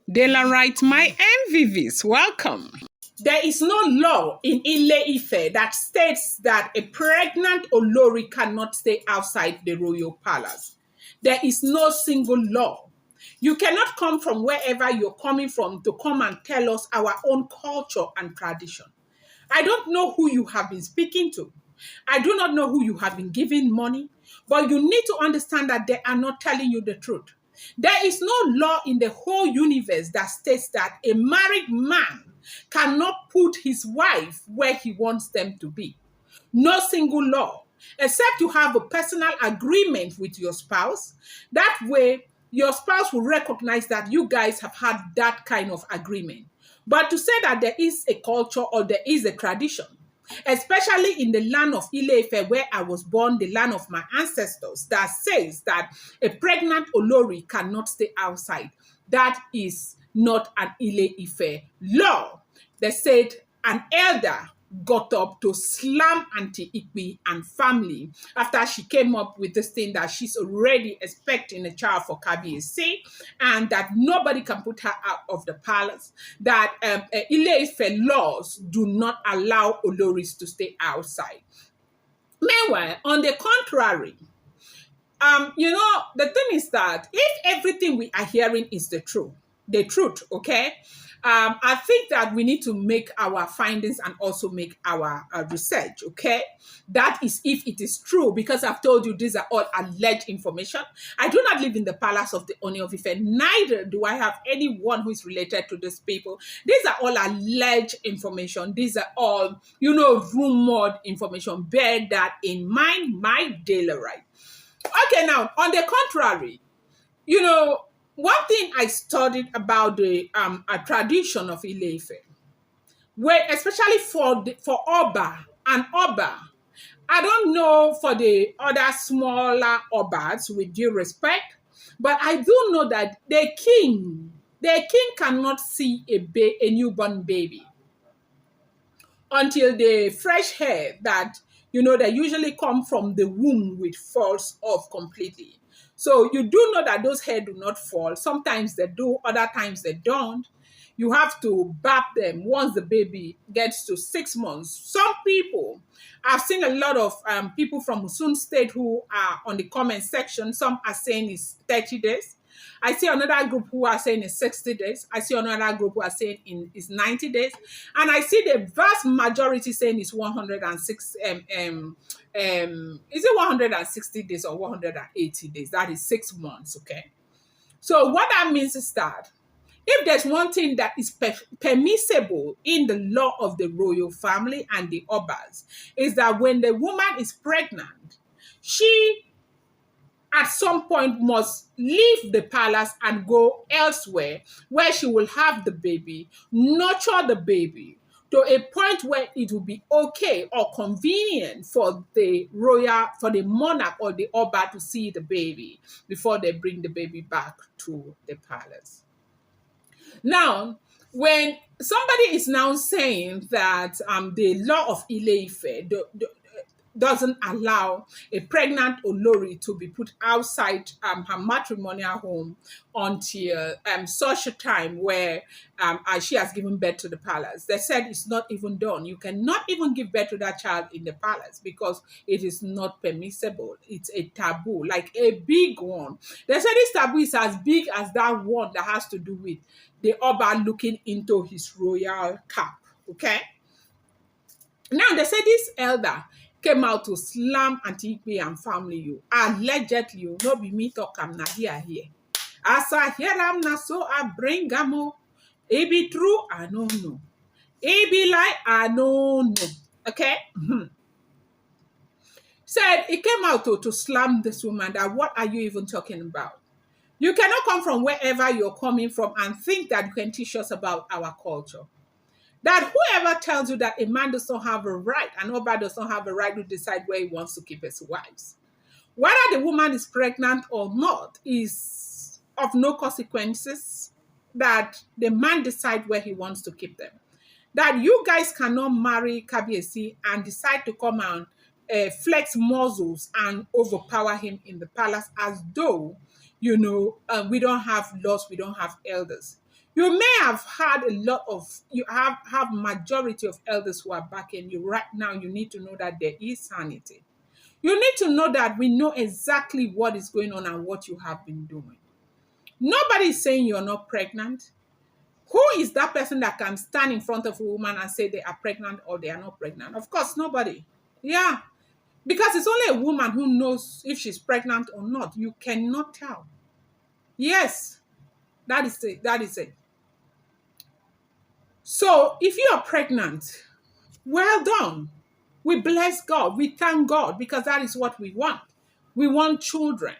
Delarite, my MVVs, welcome. There is no law in Ile-Ife that states that a pregnant Olori cannot stay outside the royal palace. There is no single law. You cannot come from wherever you're coming from to come and tell us our own culture and tradition. I don't know who you have been speaking to. I do not know who you have been giving money, but you need to understand that they are not telling you the truth. There is no law in the whole universe that states that a married man cannot put his wife where he wants them to be. No single law, except you have a personal agreement with your spouse. That way, your spouse will recognize that you guys have had that kind of agreement. But to say that there is a culture or there is a tradition, especially in the land of Ile-Ife, where I was born, the land of my ancestors, that says that a pregnant Olori cannot stay outside. That is not an Ile-Ife law. They said an elder got up to slam Auntie Ikpi and family after she came up with this thing that she's already expecting a child for Kabiyesi and that nobody can put her out of the palace, that Ile-Ife laws do not allow Oloris to stay outside. Meanwhile, on the contrary, the thing is that if everything we are hearing is the truth, okay? I think that we need to make our findings and also make our research, okay? That is if it is true, because I've told you these are all alleged information. I do not live in the palace of the Oni of Ife, neither do I have anyone who is related to these people. These are all alleged information. These are all, rumored information. Bear that in mind, my daily right. Okay, now, on the contrary, one thing I studied about the a tradition of Ile-Ife, where especially for Oba and Oba, I don't know for the other smaller Obas, with due respect, but I do know that the king cannot see a newborn baby until the fresh hair that they usually come from the womb with falls off completely. So you do know that those hair do not fall. Sometimes they do, other times they don't. You have to bap them once the baby gets to 6 months. Some people, I've seen a lot of people from Usun State who are on the comment section. Some are saying it's 30 days. I see another group who are saying it's 60 days. I see another group who are saying it's 90 days. And I see the vast majority saying it's 106, is it 160 days or 180 days? That is 6 months, okay? So what that means is that if there's one thing that is permissible in the law of the royal family and the Obas, is that when the woman is pregnant, she at some point must leave the palace and go elsewhere where she will have the baby, nurture the baby to a point where it will be okay or convenient for the monarch or the Oba to see the baby before they bring the baby back to the palace. Now, when somebody is now saying that the law of Ile-Ife doesn't allow a pregnant Olori to be put outside her matrimonial home until such a time where she has given birth to the palace. They said it's not even done. You cannot even give birth to that child in the palace because it is not permissible. It's a taboo, like a big one. They said this taboo is as big as that one that has to do with the Oba looking into his royal cap, okay? Now, they say this elder came out to slam Auntie Ikpe and family. Allegedly, no be me talk am na here. As I hear am na so I bring am. It be true, I don't know. It be like, I don't know. Okay? Said he came out to slam this woman that what are you even talking about? You cannot come from wherever you're coming from and think that you can teach us about our culture. That whoever tells you that a man does not have a right, an Oba does not have a right to decide where he wants to keep his wives. Whether the woman is pregnant or not is of no consequences, that the man decide where he wants to keep them. That you guys cannot marry Kabiyesi and decide to come and flex muscles and overpower him in the palace as though, we don't have laws, we don't have elders. You may have had a lot of, you have majority of elders who are backing you right now. You need to know that there is sanity. You need to know that we know exactly what is going on and what you have been doing. Nobody is saying you're not pregnant. Who is that person that can stand in front of a woman and say they are pregnant or they are not pregnant? Of course, nobody. Yeah, because it's only a woman who knows if she's pregnant or not. You cannot tell. Yes, that is it. That is it. So if you are pregnant, well done. We bless God. We thank God because that is what we want. We want children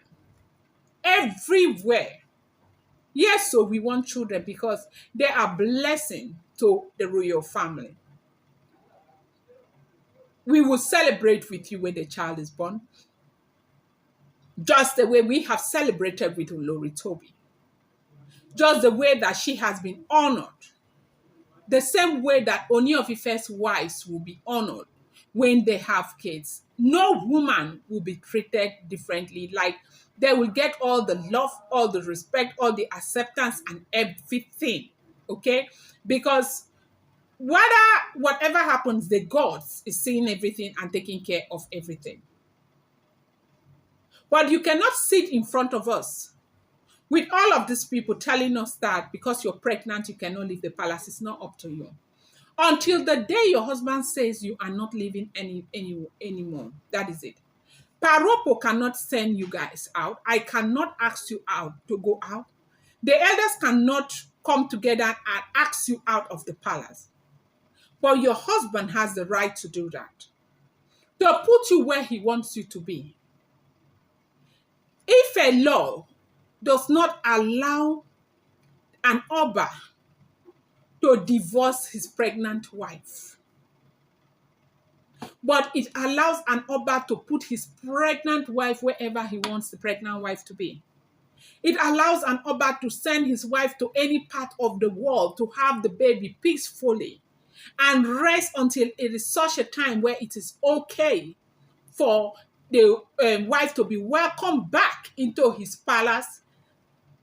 everywhere. Yes, so we want children because they are blessing to the royal family. We will celebrate with you when the child is born, just the way we have celebrated with Olori Toby, just the way that she has been honored, the same way that Oni of Ife's wives will be honored when they have kids. No woman will be treated differently. Like they will get all the love, all the respect, all the acceptance and everything. Okay? Because whatever happens, the gods is seeing everything and taking care of everything. But you cannot sit in front of us with all of these people telling us that because you're pregnant, you cannot leave the palace. It's not up to you. Until the day your husband says you are not leaving anymore. That is it. Paropo cannot send you guys out. I cannot ask you out to go out. The elders cannot come together and ask you out of the palace. But your husband has the right to do that. To put you where he wants you to be. If a law does not allow an Oba to divorce his pregnant wife, but it allows an Oba to put his pregnant wife wherever he wants the pregnant wife to be. It allows an Oba to send his wife to any part of the world to have the baby peacefully and rest until it is such a time where it is okay for the wife to be welcomed back into his palace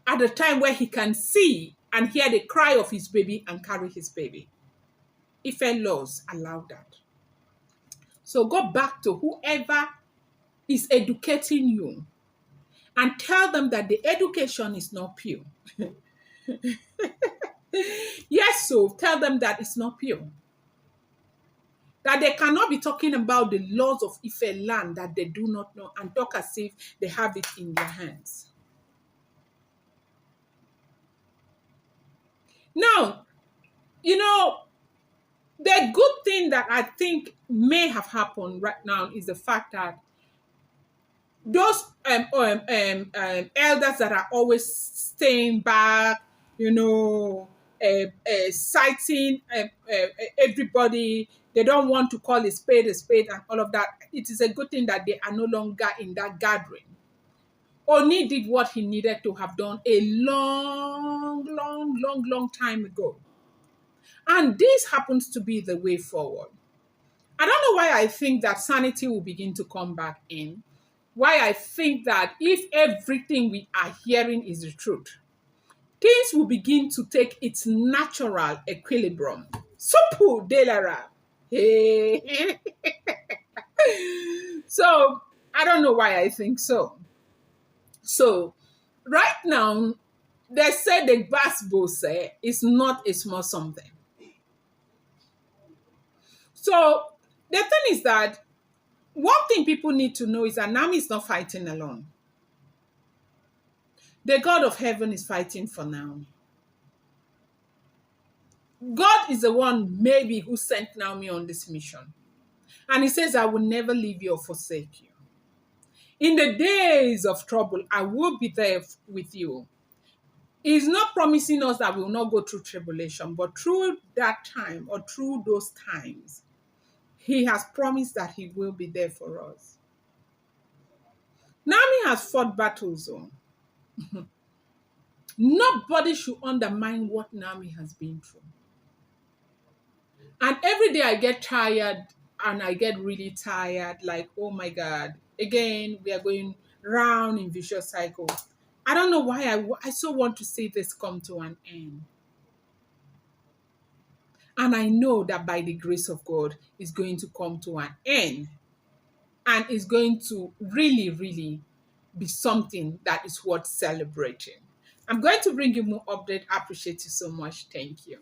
at the time where he can see and hear the cry of his baby and carry his baby. Ife laws allow that. So go back to whoever is educating you and tell them that the education is not pure. Yes, so tell them that it's not pure. That they cannot be talking about the laws of Ife land that they do not know and talk as if they have it in their hands. Now, you know, the good thing that I think may have happened right now is the fact that those elders that are always staying back, you know, citing everybody, they don't want to call a spade and all of that. It is a good thing that they are no longer in that gathering. Oni did what he needed to have done a long time ago. And this happens to be the way forward. I don't know why I think that sanity will begin to come back in. Why I think that if everything we are hearing is the truth, things will begin to take its natural equilibrium. Supu delara. Hey. So, I don't know why I think so. So, right now, they say the Basbo is not a small something. So, the thing is that one thing people need to know is that Nami is not fighting alone. The God of heaven is fighting for Naomi. God is the one maybe who sent Naomi on this mission. And he says, I will never leave you or forsake you. In the days of trouble, I will be there with you. He's not promising us that we will not go through tribulation, but through that time or through those times, he has promised that he will be there for us. Naomi has fought battles. Nobody should undermine what Naomi has been through. And every day I get tired and I get really tired, like, oh my God, again, we are going round in vicious cycle. I don't know why I so want to see this come to an end. And I know that by the grace of God, it's going to come to an end. And it's going to really, really be something that is worth celebrating. I'm going to bring you more update. I appreciate you so much. Thank you.